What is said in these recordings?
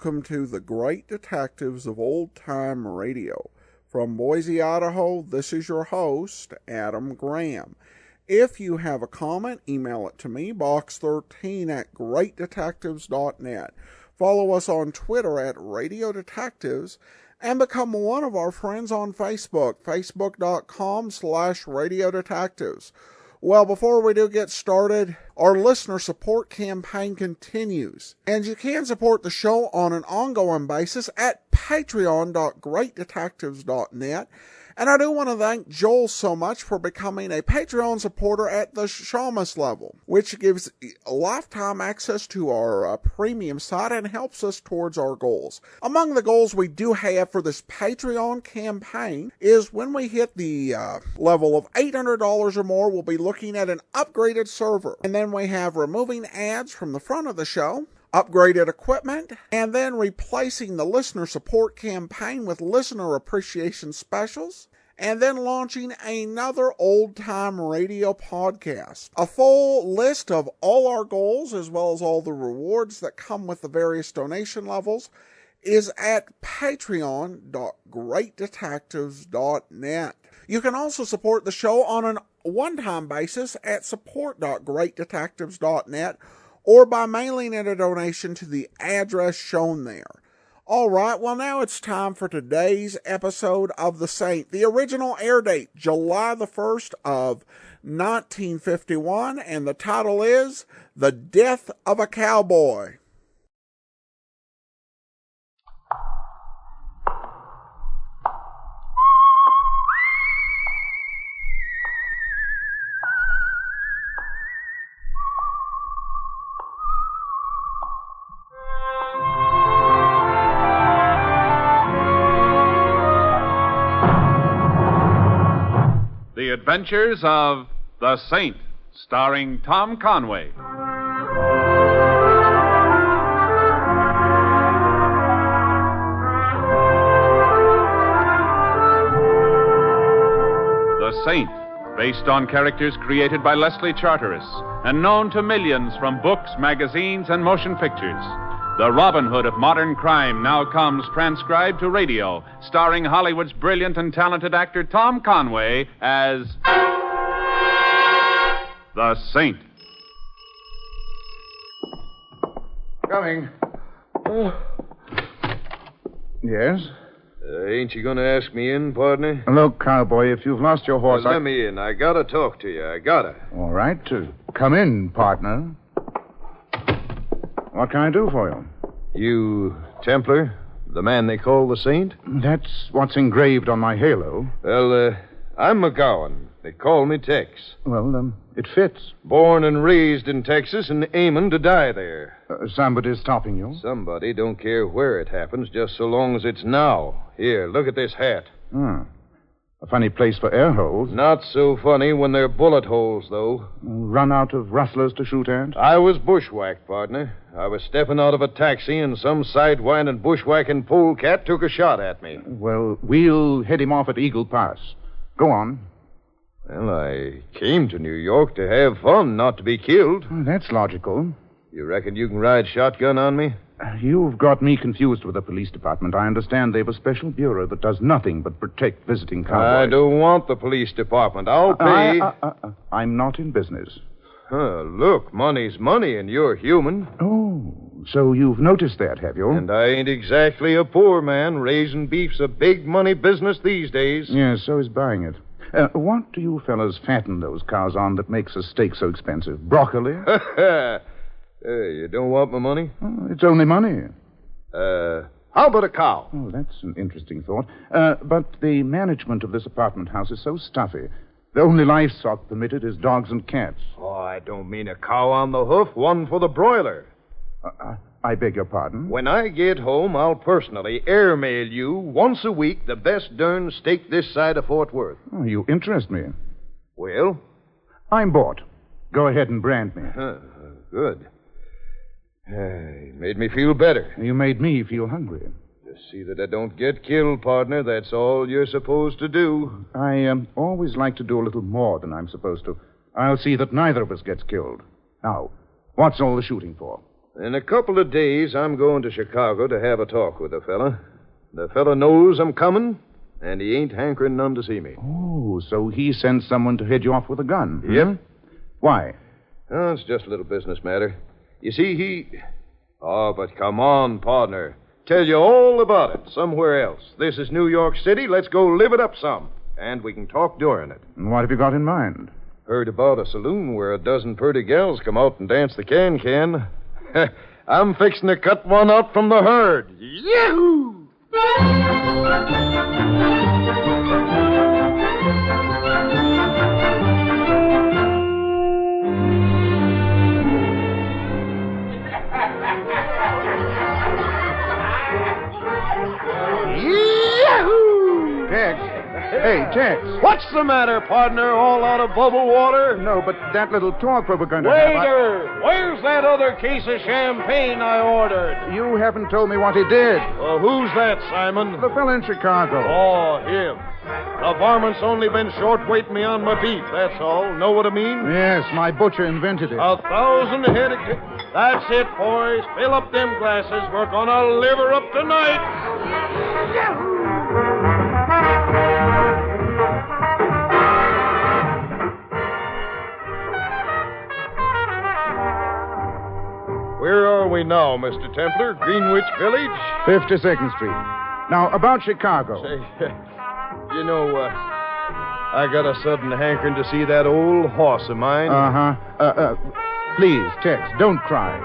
welcome to the Great Detectives of Old Time Radio. From Boise, Idaho, this is your host, Adam Graham. If you have a comment, email it to me, box13@greatdetectives.net. Follow us on Twitter at Radio Detectives, and become one of our friends on Facebook, facebook.com/Radio Detectives. Well, before we do get started, our listener support campaign continues, and you can support the show on an ongoing basis at patreon.greatdetectives.net. And I do want to thank Joel so much for becoming a Patreon supporter at the Shamus level, which gives lifetime access to our premium site and helps us towards our goals. Among the goals we do have for this Patreon campaign is when we hit the level of $800 or more, we'll be looking at an upgraded server. And then we have removing ads from the front of the show, upgraded equipment, and then replacing the listener support campaign with listener appreciation specials, and then launching another old-time radio podcast. A full list of all our goals, as well as all the rewards that come with the various donation levels, is at patreon.greatdetectives.net. You can also support the show on a one-time basis at support.greatdetectives.net, or by mailing in a donation to the address shown there. All right, well, now it's time for today's episode of The Saint. The original air date, July the 1st of 1951, and the title is The Death of a Cowboy. The Adventures of The Saint, starring Tom Conway. The Saint, based on characters created by Leslie Charteris and known to millions from books, magazines, and motion pictures. The Robin Hood of modern crime now comes transcribed to radio, starring Hollywood's brilliant and talented actor Tom Conway as The Saint. Coming. Yes? Ain't you going to ask me in, partner? Look, Cowboy, if you've lost your horse, Let me in. I got to talk to you. I got to. All right. Come in, partner. What can I do for you? You Templar? The man they call the Saint? That's what's engraved on my halo. Well, I'm McGowan. They call me Tex. Well, it fits. Born and raised in Texas and aiming to die there. Somebody's stopping you? Somebody, don't care where it happens, just so long as it's now. Here, look at this hat. A funny place for air holes. Not so funny when they're bullet holes, though. Run out of rustlers to shoot at? I was bushwhacked, partner. I was stepping out of a taxi, and some sidewinding bushwhacking polecat took a shot at me. Well, we'll head him off at Eagle Pass. Go on. Well, I came to New York to have fun, not to be killed. That's logical. You reckon you can ride shotgun on me? You've got me confused with the police department. I understand they've a special bureau that does nothing but protect visiting cowboys. I don't want the police department. I'll pay... I'm not in business. Look, money's money, and you're human. Oh, so you've noticed that, have you? And I ain't exactly a poor man. Raising beef's a big money business these days. Yes, so is buying it. What do you fellas fatten those cows on that makes a steak so expensive? Broccoli? You don't want my money? It's only money. How about a cow? Oh, that's an interesting thought. But the management of this apartment house is so stuffy. The only livestock permitted is dogs and cats. Oh, I don't mean a cow on the hoof, one for the broiler. I beg your pardon? When I get home, I'll personally airmail you once a week the best darn steak this side of Fort Worth. Oh, you interest me. Well? I'm bought. Go ahead and brand me. Good. You made me feel better. You made me feel hungry. Just see that I don't get killed, partner. That's all you're supposed to do. I always like to do a little more than I'm supposed to. I'll see that neither of us gets killed. Now, what's all the shooting for? In a couple of days, I'm going to Chicago to have a talk with the fella. The fella knows I'm coming, and he ain't hankering none to see me. Oh, so he sent someone to head you off with a gun? Yep. Why? Oh, it's just a little business matter. You see, he... Oh, but come on, partner. Tell you all about it somewhere else. This is New York City. Let's go live it up some. And we can talk during it. And what have you got in mind? Heard about a saloon where a dozen pretty gals come out and dance the can-can. I'm fixing to cut one out from the herd. Yahoo! Tex. Hey, Tex. What's the matter, partner? All out of bubble water? No, but that little talk we were going to have... Waiter! Where's that other case of champagne I ordered? You haven't told me what he did. Well, who's that, Simon? The fella in Chicago. Oh, him. The varmint's only been short waiting me on my beef, that's all. Know what I mean? Yes, my butcher invented it. 1,000 head of... That's it, boys. Fill up them glasses. We're gonna live her up tonight. Where are we now, Mr. Templar? Greenwich Village? 52nd Street. Now, about Chicago. Say, you know, I got a sudden hankering to see that old horse of mine. Please, Tex, don't cry.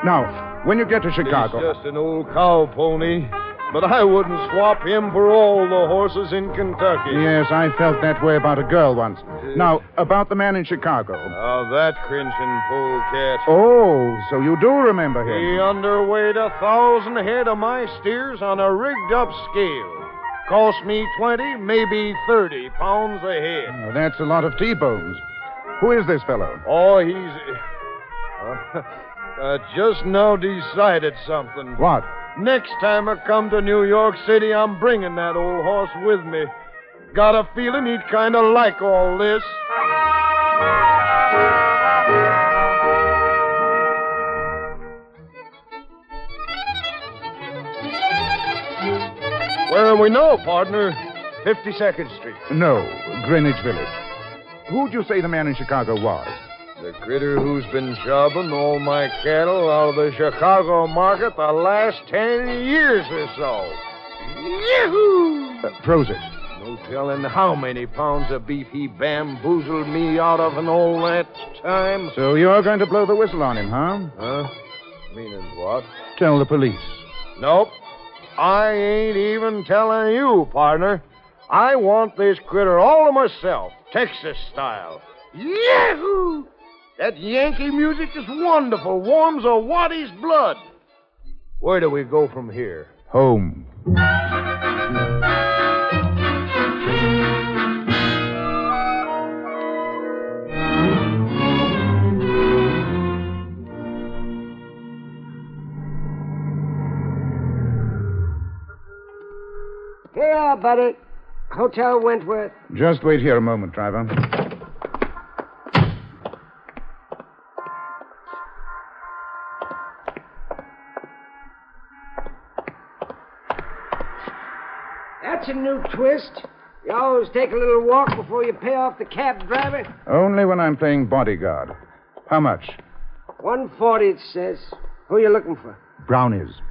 Now, when you get to Chicago... He's just an old cow pony, but I wouldn't swap him for all the horses in Kentucky. Yes, I felt that way about a girl once. Now, about the man in Chicago. Oh, that cringing polecat. Oh, so you do remember him. He underweighed 1,000 head of my steers on a rigged-up scale. Cost me 20, maybe 30 pounds a head. Oh, that's a lot of T-bones. Who is this fellow? Oh, he's... just now decided something. What? Next time I come to New York City, I'm bringing that old horse with me. Got a feeling he'd kind of like all this. Where are we now, partner? 52nd Street. No, Greenwich Village. Who'd you say the man in Chicago was? The critter who's been jobbing all my cattle out of the Chicago market the last 10 years or so. Yahoo! Froze it. No telling how many pounds of beef he bamboozled me out of in all that time. So you're going to blow the whistle on him, huh? Huh? Meaning what? Tell the police. Nope. I ain't even telling you, partner. I want this critter all to myself, Texas style. Yahoo! That Yankee music is wonderful. Warms a Wattie's blood. Where do we go from here? Home. Here you are, buddy. Hotel Wentworth. Just wait here a moment, driver. That's a new twist. You always take a little walk before you pay off the cab driver. Only when I'm playing bodyguard. How much? $140, it says. Who are you looking for? Brownies.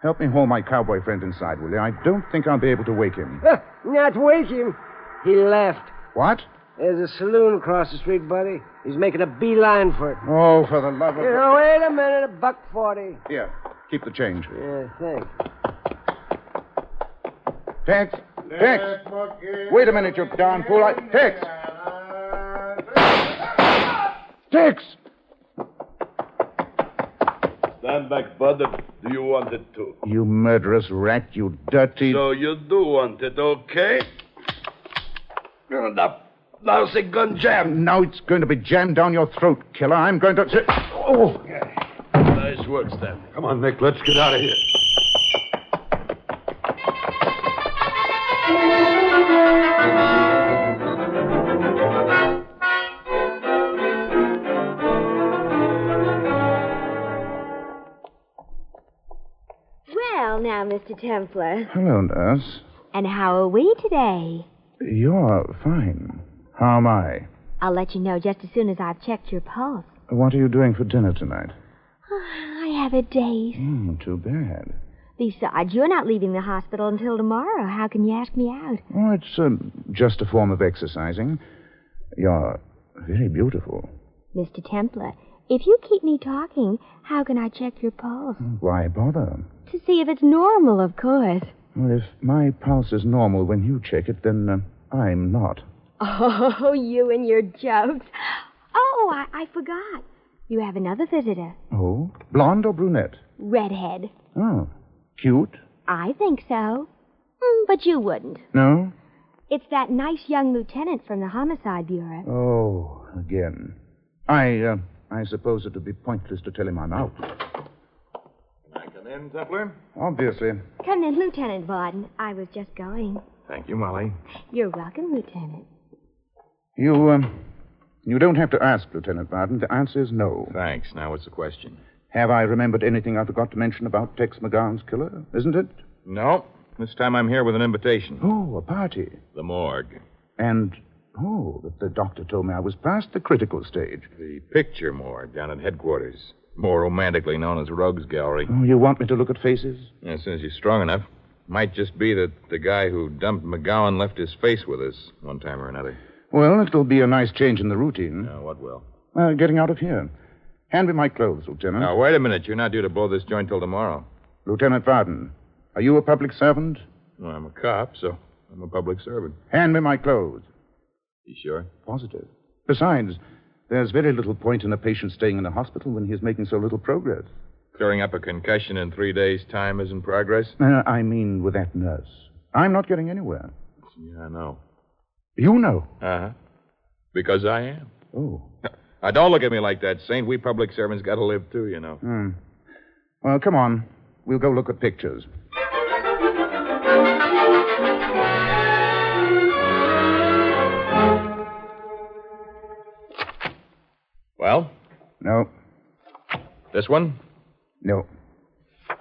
Help me haul my cowboy friend inside, will you? I don't think I'll be able to wake him. Not wake him. He left. What? There's a saloon across the street, buddy. He's making a beeline for it. Oh, for the love of... Wait a minute. $1.40. Here, keep the change. Yeah, thanks. Tex! Tex! Wait a minute, you darn fool. Tex! Tex! Stand back, bud. Do you want it to? You murderous rat, you dirty... So you do want it, okay? Now's the gun jammed. Now it's going to be jammed down your throat, killer. I'm going to... Oh! Nice work, Stan. Come on, Nick. Let's get out of here. Mr. Templar. Hello, nurse. And how are we today? You're fine. How am I? I'll let you know just as soon as I've checked your pulse. What are you doing for dinner tonight? I have a date. Too bad. Besides, you're not leaving the hospital until tomorrow. How can you ask me out? Oh, it's just a form of exercising. You're very beautiful. Mr. Templar, if you keep me talking, how can I check your pulse? Why bother? To see if it's normal, of course. Well, if my pulse is normal when you check it, then I'm not. Oh, you and your jokes. Oh, I forgot. You have another visitor. Oh? Blonde or brunette? Redhead. Oh. Cute? I think so. But you wouldn't. No? It's that nice young lieutenant from the Homicide Bureau. Oh, again. I suppose it would be pointless to tell him I'm out. Can I come in, Templar? Obviously. Come in, Lieutenant Varden. I was just going. Thank you, Molly. You're welcome, Lieutenant. You don't have to ask, Lieutenant Varden. The answer is no. Thanks. Now, what's the question? Have I remembered anything I forgot to mention about Tex McGowan's killer? Isn't it? No. This time I'm here with an invitation. Oh, a party. The morgue. And, the doctor told me I was past the critical stage. The picture morgue down at headquarters. More romantically known as Rogues Gallery. Oh, you want me to look at faces? As soon as you're strong enough. Might just be that the guy who dumped McGowan left his face with us one time or another. Well, it'll be a nice change in the routine. Now, what will? Getting out of here. Hand me my clothes, Lieutenant. Now, wait a minute. You're not due to blow this joint till tomorrow. Lieutenant Varden, are you a public servant? Well, I'm a cop, so I'm a public servant. Hand me my clothes. You sure? Positive. Besides, there's very little point in a patient staying in a hospital when he's making so little progress. Clearing up a concussion in 3 days' time isn't progress? I mean with that nurse. I'm not getting anywhere. Yeah, I know. You know? Uh-huh. Because I am. Oh. Now, don't look at me like that, Saint. We public servants got to live, too, you know. Well, come on. We'll go look at pictures. Well? No. This one? No.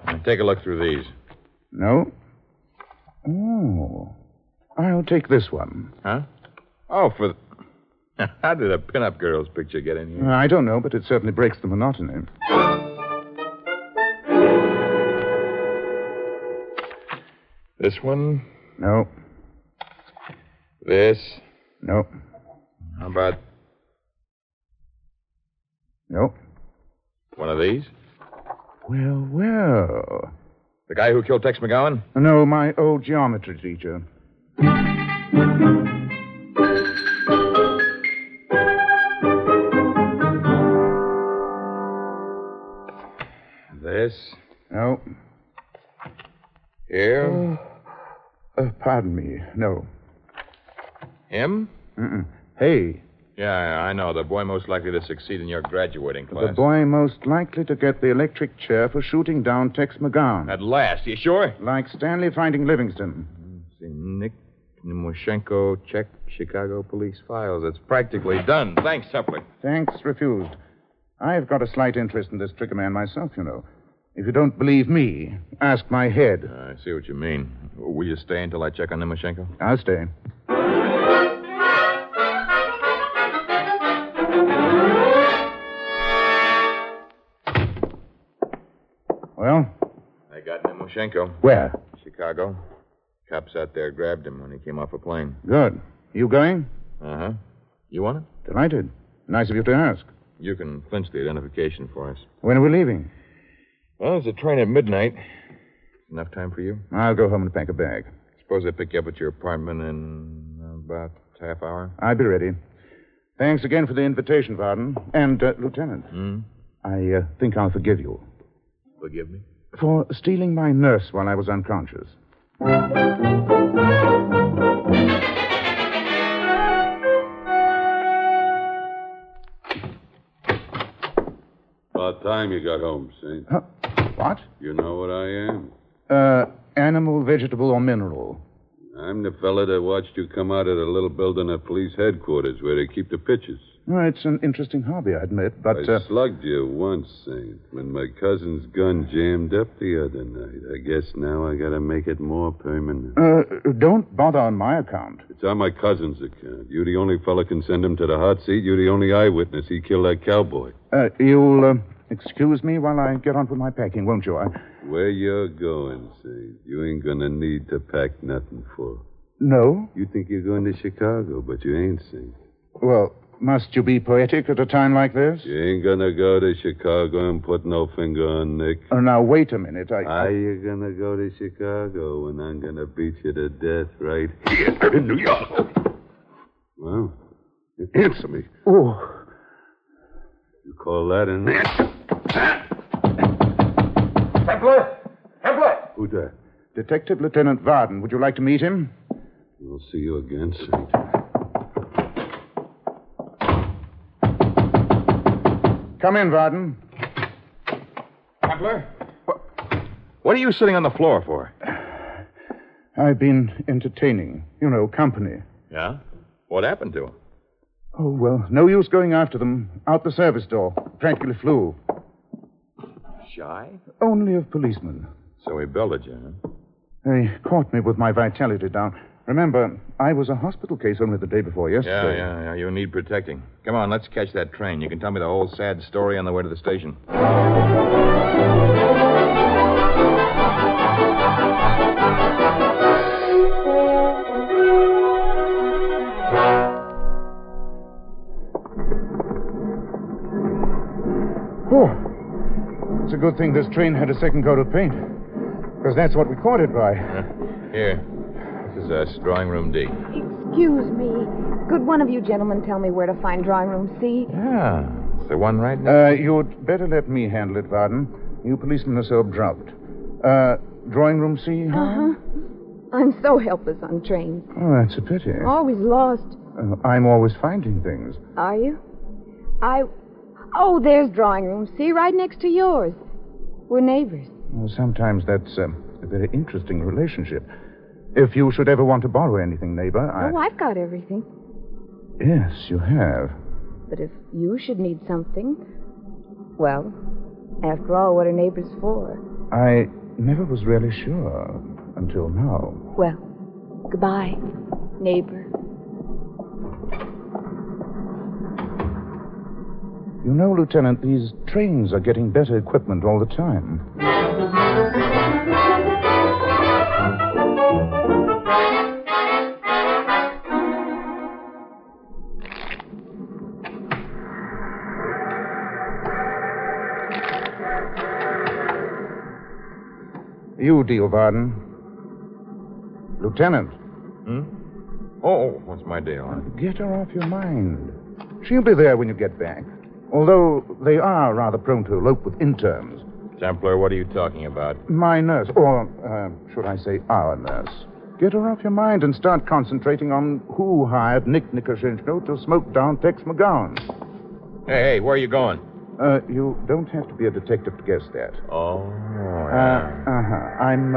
Now, take a look through these. No. Oh. I'll take this one. Huh? Oh, for... How did a pinup girl's picture get in here? I don't know, but it certainly breaks the monotony. This one? No. This? No. How about No. one of these? Well. The guy who killed Tex McGowan? No, my old geometry teacher. This? No. Here? Pardon me. No. Him? Hey, Yeah, I know. The boy most likely to succeed in your graduating class. the boy most likely to get the electric chair for shooting down Tex McGowan. At last. You sure? Like Stanley finding Livingston. See, Nick Nemoshenko, check Chicago police files. It's practically done. Thanks, Suppler. Thanks refused. I've got a slight interest in this trigger man myself, you know. If you don't believe me, ask my head. I see what you mean. Will you stay until I check on Nemoshenko? I'll stay. Well, I got Nemoshenko. where? Chicago. Cops out there grabbed him when he came off a plane. Good. You going? Uh-huh. You want it? Delighted. Nice of you to ask. You can clinch the identification for us. When are we leaving? Well, there's a train at midnight. Enough time for you? I'll go home and pack a bag. Suppose I pick you up at your apartment in about half hour? I'll be ready. Thanks again for the invitation, Varden. And, Lieutenant, I think I'll forgive you Forgive me? for stealing my nurse while I was unconscious. About time you got home, Saint. What? You know what I am? Animal, vegetable, or mineral? I'm the fella that watched you come out of the little building at police headquarters where they keep the pictures. Well, it's an interesting hobby, I admit, but... I slugged you once, Saint, when my cousin's gun jammed up the other night. I guess now I gotta make it more permanent. Don't bother on my account. It's on my cousin's account. You the only fella can send him to the hot seat. You're the only eyewitness. He killed that cowboy. You'll excuse me while I get on with my packing, won't you? Where you're going, Saint, you ain't gonna need to pack nothing for. No? You think you're going to Chicago, but you ain't, Saint. Well, must you be poetic at a time like this? You ain't gonna go to Chicago and put no finger on Nick. Oh, now, wait a minute. Are you gonna go to Chicago when I'm gonna beat you to death right here in New York? Well, you answer me. Oh. You call that an answer? Templar! Templar! Who's that? Detective Lieutenant Varden. Would you like to meet him? We'll see you again, Saint. Come in, Varden. Templar? What are you sitting on the floor for? I've been entertaining. You know, company. Yeah? What happened to him? Oh, well, no use going after them. Out the service door. Practically flew. Shy? Only of policemen. So he belted you, huh? They caught me with my vitality down. Remember, I was a hospital case only the day before yesterday. Yeah. You need protecting. Come on, let's catch that train. You can tell me the whole sad story on the way to the station. Oh, it's a good thing this train had a second coat of paint. Because that's what we caught it by. Here. This is drawing room D. Excuse me. Could one of you gentlemen tell me where to find drawing room C? Yeah. It's the one right now. You'd better let me handle it, Varden. You policemen are so abrupt. Drawing room C? Uh-huh. I'm so helpless on trains. Oh, that's a pity. Always lost. I'm always finding things. Are you? Oh, there's drawing room C right next to yours. We're neighbors. Well, sometimes that's a very interesting relationship. If you should ever want to borrow anything, neighbor, Oh, I've got everything. Yes, you have. But if you should need something, well, after all, what are neighbors for? I never was really sure until now. Well, goodbye, neighbor. You know, Lieutenant, these trains are getting better equipment all the time. You deal, Varden. Lieutenant. Oh, what's my deal? Get her off your mind. She'll be there when you get back. Although they are rather prone to elope with interns. Templar, what are you talking about? My nurse, or should I say our nurse. Get her off your mind and start concentrating on who hired Nick Nikoshenko to smoke down Tex McGowan. Hey, where are you going? You don't have to be a detective to guess that. Oh, yeah. I'm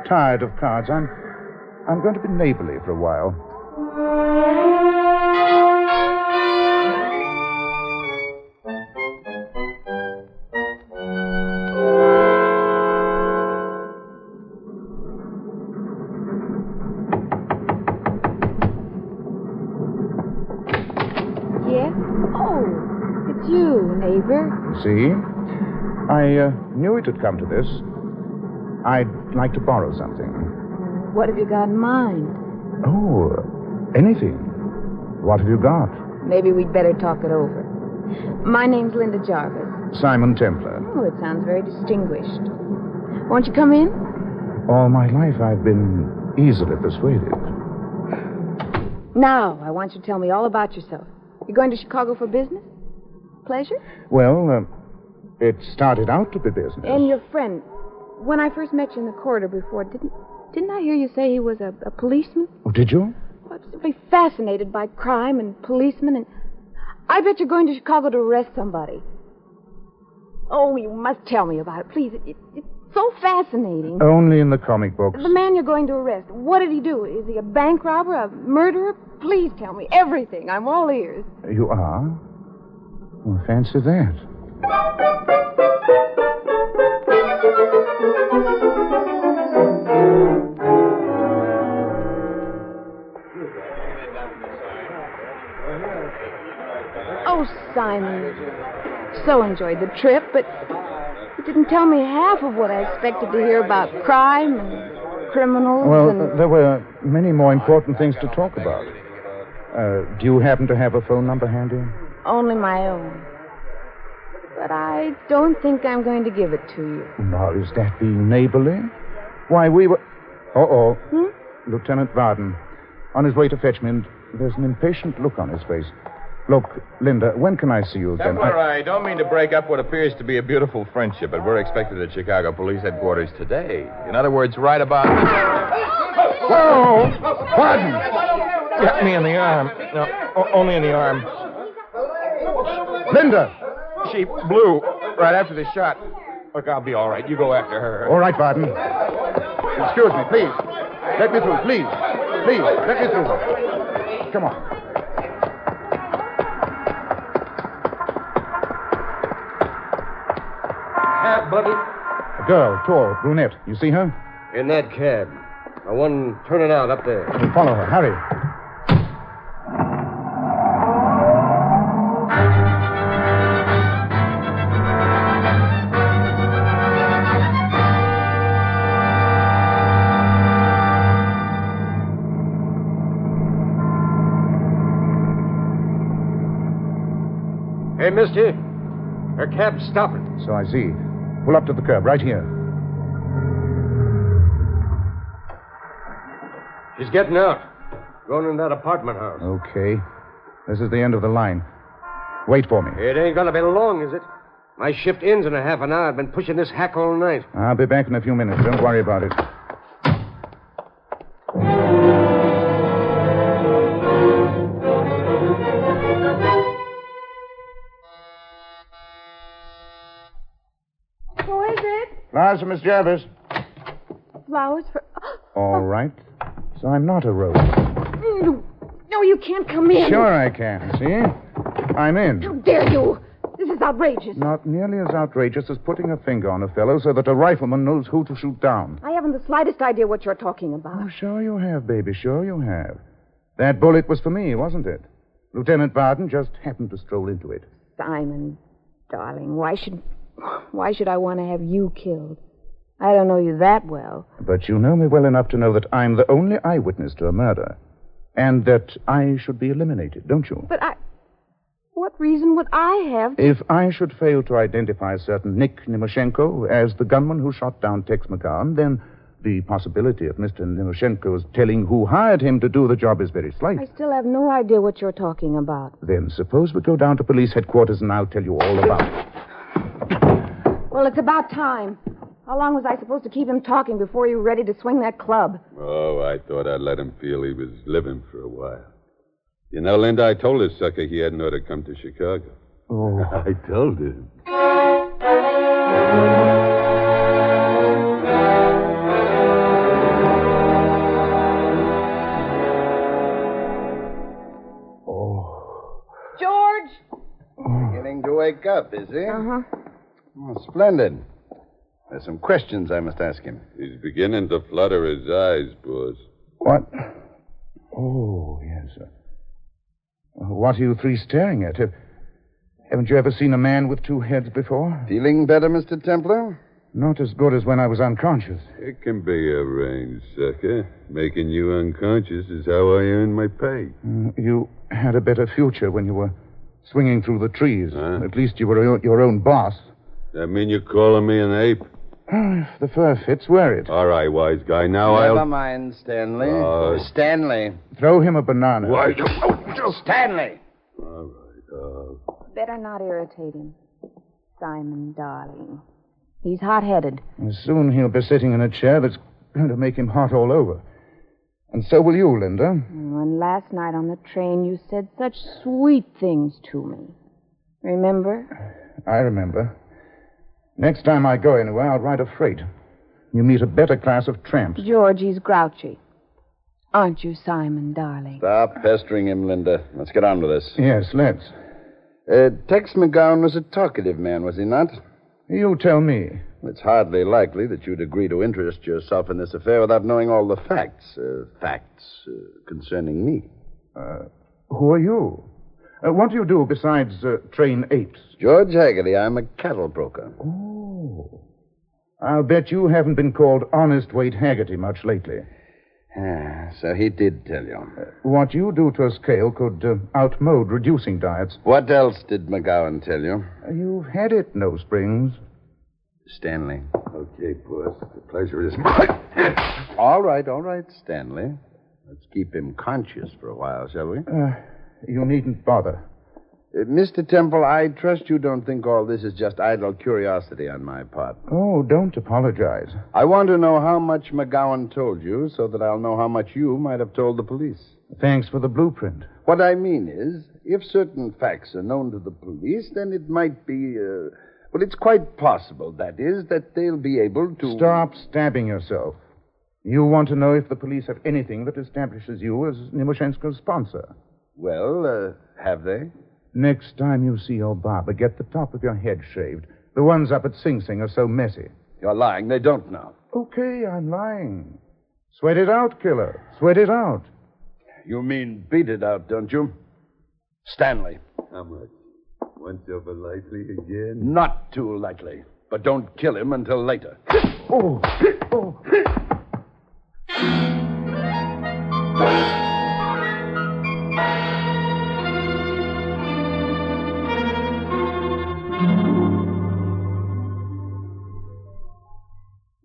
tired of cards. I'm going to be neighborly for a while. Yes? Oh, it's you, neighbor. See? I knew it had come to this. I'd like to borrow something. What have you got in mind? Oh, anything. What have you got? Maybe we'd better talk it over. My name's Linda Jarvis. Simon Templar. Oh, it sounds very distinguished. Won't you come in? All my life I've been easily persuaded. Now, I want you to tell me all about yourself. You're going to Chicago for business? Pleasure? Well, it started out to be business. And your friend, when I first met you in the corridor before, didn't I hear you say he was a policeman? Oh, did you? I'm simply fascinated by crime and policemen, and I bet you're going to Chicago to arrest somebody. Oh, you must tell me about it, please. It's so fascinating. Only in the comic books. The man you're going to arrest, what did he do? Is he a bank robber, a murderer? Please tell me everything. I'm all ears. You are? Well, fancy that. Oh, Simon. So enjoyed the trip, but you didn't tell me half of what I expected to hear about crime and criminals and... There were many more important things to talk about. Do you happen to have a phone number handy? Only my own. But I don't think I'm going to give it to you. Now, is that being neighborly? Why, we were... Uh-oh. Lieutenant Varden. On his way to fetch me, and there's an impatient look on his face. Look, Linda, when can I see you again? Templar, I don't mean to break up what appears to be a beautiful friendship, but we're expected at Chicago Police Headquarters today. In other words, right about... Whoa! Varden! Got me in the arm. No, only in the arm. Linda! She blew right after the shot. Look, I'll be all right. You go after her. All right, Varden. Excuse me, please. Let me through, please. Please, let me through. Come on. Cab, buddy. A girl, tall, brunette. You see her? In that cab. The one turning out up there. Follow her. Hurry. Hey, mister. Her cab's stopping. So I see. Pull up to the curb, right here. She's getting out. Going in that apartment house. Okay. This is the end of the line. Wait for me. It ain't gonna be long, is it? My shift ends in a half an hour. I've been pushing this hack all night. I'll be back in a few minutes. Don't worry about it. Who is it? Flowers for Miss Jervis. Flowers for... All right. So I'm not a rose. No, you can't come in. Sure I can, see? I'm in. How dare you? This is outrageous. Not nearly as outrageous as putting a finger on a fellow so that a rifleman knows who to shoot down. I haven't the slightest idea what you're talking about. Oh, sure you have, baby. Sure you have. That bullet was for me, wasn't it? Lieutenant Varden just happened to stroll into it. Simon, darling, why should I want to have you killed? I don't know you that well. But you know me well enough to know that I'm the only eyewitness to a murder. And that I should be eliminated, don't you? But what reason would I have? If I should fail to identify a certain Nick Nimoshenko as the gunman who shot down Tex McGowan, then the possibility of Mr. Nimoshenko's telling who hired him to do the job is very slight. I still have no idea what you're talking about. Then suppose we go down to police headquarters and I'll tell you all about it. Well, it's about time. How long was I supposed to keep him talking before you were ready to swing that club? Oh, I thought I'd let him feel he was living for a while. You know, Linda, I told this sucker he hadn't ought to come to Chicago. Oh. I told him. George! Beginning to wake up, is he? Uh-huh. Oh, splendid. There's some questions I must ask him. He's beginning to flutter his eyes, boss. What? Oh, yes, sir. What are you three staring at? Haven't you ever seen a man with two heads before? Feeling better, Mr. Templar? Not as good as when I was unconscious. It can be arranged, sucker. Making you unconscious is how I earn my pay. You had a better future when you were swinging through the trees. Huh? At least you were your own boss. That mean you're calling me an ape? If the fur fits, wear it. All right, wise guy. Now Never mind, Stanley. Stanley. Throw him a banana. Why? Stanley! All right, Better not irritate him. Simon, darling. He's hot-headed. And soon he'll be sitting in a chair that's going to make him hot all over. And so will you, Linda. And last night on the train, you said such sweet things to me. Remember? I remember. Next time I go anywhere, I'll ride a freight. You meet a better class of tramps. George, he's grouchy. Aren't you, Simon, darling? Stop pestering him, Linda. Let's get on with this. Yes, let's. Tex McGowan was a talkative man, was he not? You tell me. It's hardly likely that you'd agree to interest yourself in this affair without knowing all the facts. Concerning me. Who are you? What do you do besides train apes? George Haggerty. I'm a cattle broker. Oh. I'll bet you haven't been called Honest Wade Haggerty much lately. So he did tell you. What you do to a scale could outmode reducing diets. What else did McGowan tell you? You've had it, No Springs. Stanley. Okay, boss. The pleasure is mine. All right, Stanley. Let's keep him conscious for a while, shall we? You needn't bother. Mr. Temple, I trust you don't think all this is just idle curiosity on my part. Oh, don't apologize. I want to know how much McGowan told you so that I'll know how much you might have told the police. Thanks for the blueprint. What I mean is, if certain facts are known to the police, then it might be, well, it's quite possible, that is, that they'll be able to... Stop stabbing yourself. You want to know if the police have anything that establishes you as Nimoshensko's sponsor. Well, have they? Next time you see your barber, get the top of your head shaved. The ones up at Sing Sing are so messy. You're lying. They don't know. Okay, I'm lying. Sweat it out, killer. Sweat it out. You mean beat it out, don't you? Stanley. How much? Once over lightly again? Not too lightly. But don't kill him until later. Oh.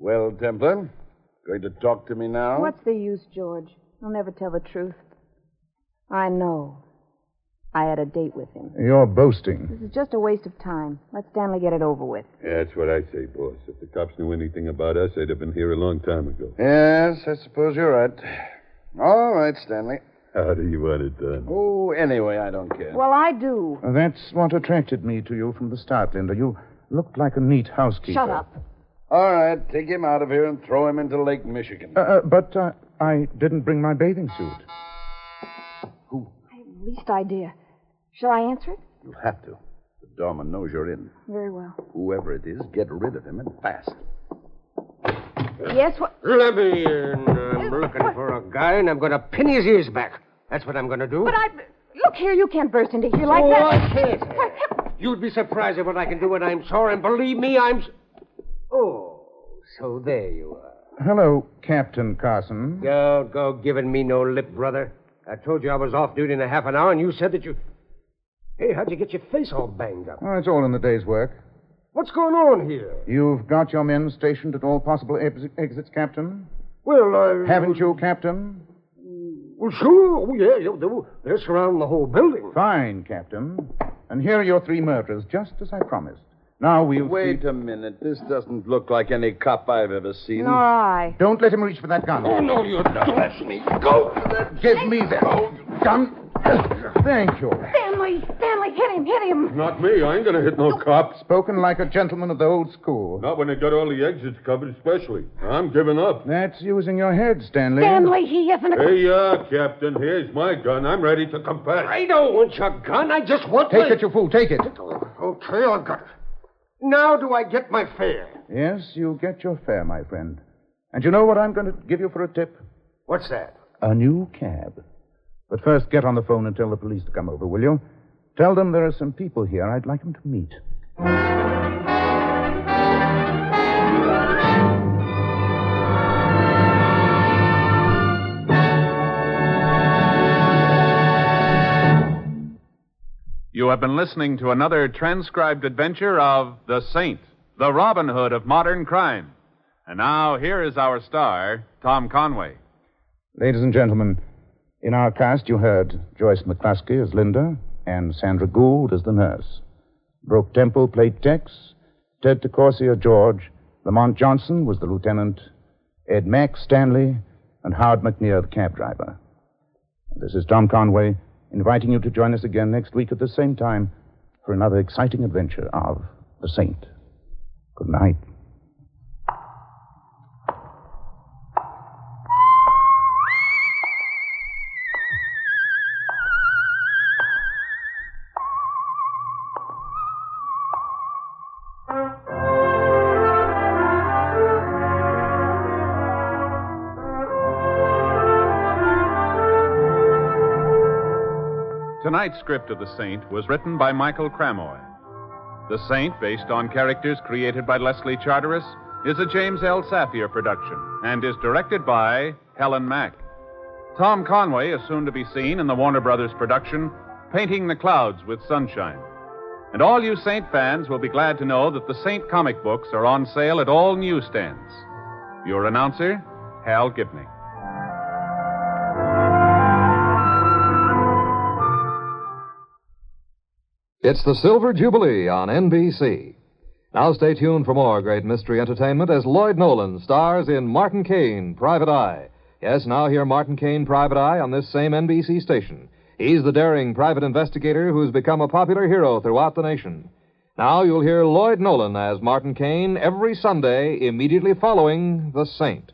Well, Templar, going to talk to me now? What's the use, George? I'll never tell the truth. I know. I had a date with him. You're boasting. This is just a waste of time. Let Stanley get it over with. Yeah, that's what I say, boss. If the cops knew anything about us, they'd have been here a long time ago. Yes, I suppose you're right. All right, Stanley. How do you want it done? Oh, anyway, I don't care. Well, I do. That's what attracted me to you from the start, Linda. You looked like a neat housekeeper. Shut up. All right, take him out of here and throw him into Lake Michigan. But I didn't bring my bathing suit. I have the least idea. Shall I answer it? You'll have to. The doorman knows you're in. Very well. Whoever it is, get rid of him and fast. Yes, what? Let me in. I'm looking for a guy, and I'm going to pin his ears back. That's what I'm going to do. But Look here, you can't burst into here like I that. can't. You'd be surprised at what I can do when I'm sore, and believe me, Oh, so there you are. Hello, Captain Carson. Don't go giving me no lip, brother. I told you I was off duty in a half an hour, and you said that you... Hey, how'd you get your face all banged up? Oh, it's all in the day's work. What's going on here? You've got your men stationed at all possible exits, Captain? Well, Haven't you, Captain? Well, sure. Oh, yeah. They're surrounding the whole building. Fine, Captain. And here are your 3 murders, just as I promised. Now we'll Wait a minute. This doesn't look like any cop I've ever seen. Nor I. Don't let him reach for that gun. Oh, no, you don't. Let me go. Give me that gun. Thank you. Stanley, hit him. Not me. I ain't gonna hit no cop. Spoken like a gentleman of the old school. Not when they got all the exits covered, especially. I'm giving up. That's using your head, Stanley. Stanley, he isn't a... Here you are, Captain. Here's my gun. I'm ready to confess. I don't want your gun. I just want Take it, you fool. Take it. Okay, I've got it. Now do I get my fare? Yes, you get your fare, my friend. And you know what I'm going to give you for a tip? What's that? A new cab. But first, get on the phone and tell the police to come over, will you? Tell them there are some people here I'd like them to meet. You have been listening to another transcribed adventure of The Saint, the Robin Hood of modern crime. And now, here is our star, Tom Conway. Ladies and gentlemen, in our cast you heard Joyce McCluskey as Linda and Sandra Gould as the nurse. Brooke Temple played Tex, Ted DeCorsia George, Lamont Johnson was the lieutenant, Ed Mack Stanley, and Howard McNear the cab driver. This is Tom Conway, inviting you to join us again next week at the same time for another exciting adventure of The Saint. Good night. Tonight's script of The Saint was written by Michael Cramoy. The Saint, based on characters created by Leslie Charteris, is a James L. Safier production and is directed by Helen Mack. Tom Conway is soon to be seen in the Warner Brothers production, Painting the Clouds with Sunshine. And all you Saint fans will be glad to know that the Saint comic books are on sale at all newsstands. Your announcer, Hal Gibney. It's the Silver Jubilee on NBC. Now stay tuned for more great mystery entertainment as Lloyd Nolan stars in Martin Caine, Private Eye. Yes, now hear Martin Caine, Private Eye on this same NBC station. He's the daring private investigator who's become a popular hero throughout the nation. Now you'll hear Lloyd Nolan as Martin Caine every Sunday immediately following The Saint.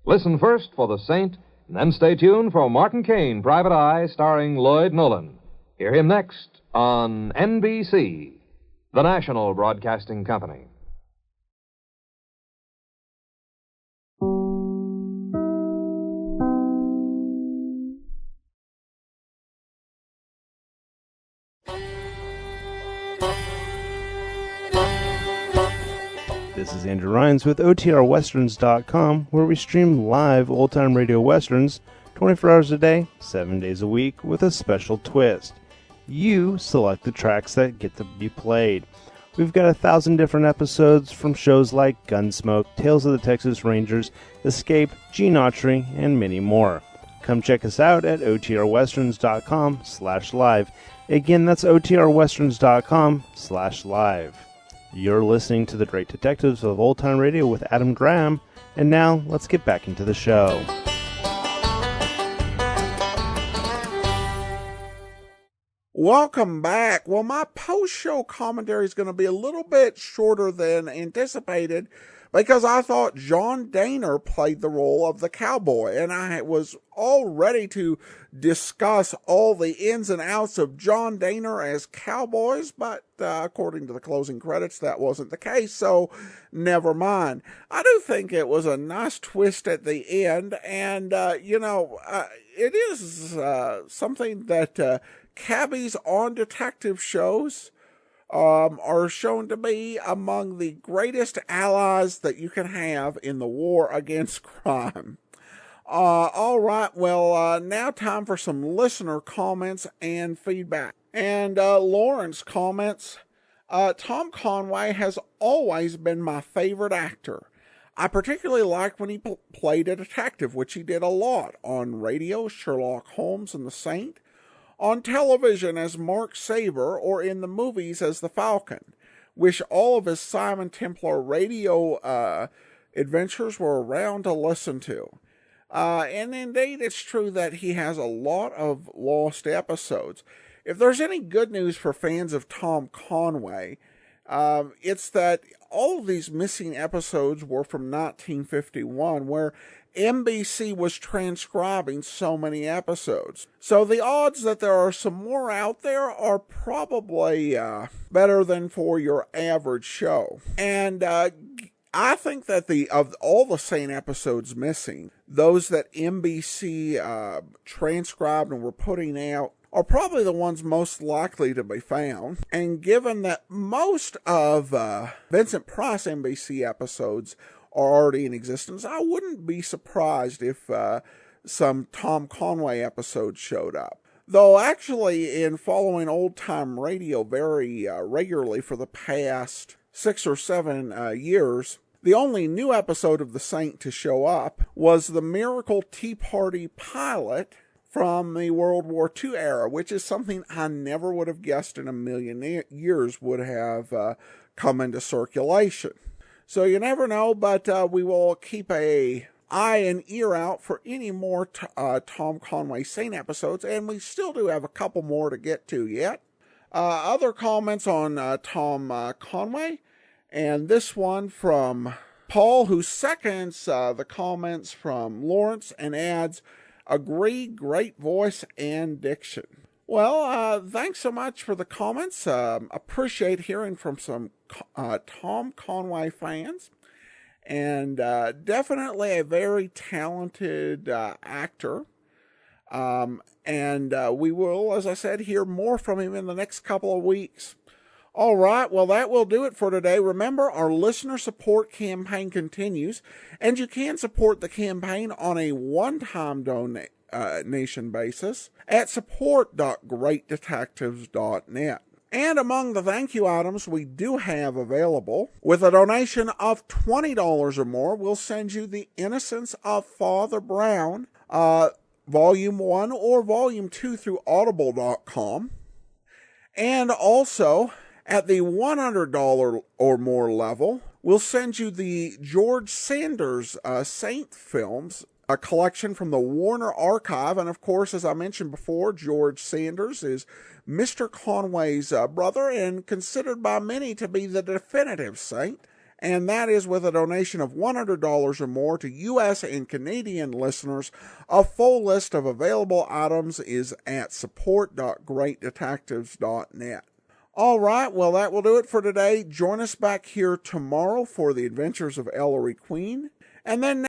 Listen first for The Saint, and then stay tuned for Martin Caine, Private Eye, starring Lloyd Nolan. Hear him next on NBC, the National Broadcasting Company. This is Andrew Rhines with OTRWesterns.com, where we stream live old-time radio westerns 24 hours a day, 7 days a week, with a special twist. You select the tracks that get to be played. We've got 1,000 different episodes from shows like Gunsmoke, Tales of the Texas Rangers, Escape, Gene Autry, and many more. Come check us out at OTRWesterns.com/live. Again, that's OTRWesterns.com/live. You're listening to The Great Detectives of Old Time Radio with Adam Graham, and now let's get back into the show. Welcome back. Well, my post-show commentary is going to be a little bit shorter than anticipated because I thought John Dehner played the role of the cowboy, and I was all ready to discuss all the ins and outs of John Dehner as cowboys, but according to the closing credits, that wasn't the case, so never mind. I do think it was a nice twist at the end, and, it is something that cabbies on detective shows are shown to be among the greatest allies that you can have in the war against crime. All right, well, now time for some listener comments and feedback. And Lawrence comments, Tom Conway has always been my favorite actor. I particularly liked when he played a detective, which he did a lot on radio, Sherlock Holmes and the Saint, on television as Mark Saber, or in the movies as the Falcon. Wish all of his Simon Templar radio adventures were around to listen to. And indeed, it's true that he has a lot of lost episodes. If there's any good news for fans of Tom Conway, it's that all of these missing episodes were from 1951, where NBC was transcribing so many episodes. So the odds that there are some more out there are probably better than for your average show. And I think that of all the Saint episodes missing, those that NBC transcribed and were putting out are probably the ones most likely to be found. And given that most of Vincent Price NBC episodes are already in existence, I wouldn't be surprised if some Tom Conway episodes showed up. Though actually, in following old-time radio very regularly for the past 6 or 7 years, the only new episode of The Saint to show up was the Miracle Tea Party pilot from the World War II era, which is something I never would have guessed in a million years would have come into circulation. So you never know, but we will keep an eye and ear out for any more Tom Conway Saint episodes, and we still do have a couple more to get to yet. Other comments on Tom Conway, and this one from Paul, who seconds the comments from Lawrence and adds, agree, great voice and diction. Well, thanks so much for the comments. Appreciate hearing from some Tom Conway fans. And definitely a very talented actor. And we will, as I said, hear more from him in the next couple of weeks. All right, well, that will do it for today. Remember, our listener support campaign continues, and you can support the campaign on a one-time donation basis at support.greatdetectives.net. And among the thank you items we do have available, with a donation of $20 or more, we'll send you The Innocence of Father Brown, Volume 1 or Volume 2 through Audible.com. And also, at the $100 or more level, we'll send you the George Sanders Saint films, a collection from the Warner Archive. And of course, as I mentioned before, George Sanders is Mr. Conway's brother and considered by many to be the definitive saint. And that is with a donation of $100 or more to U.S. and Canadian listeners. A full list of available items is at support.greatdetectives.net. All right, well, that will do it for today. Join us back here tomorrow for the adventures of Ellery Queen. And then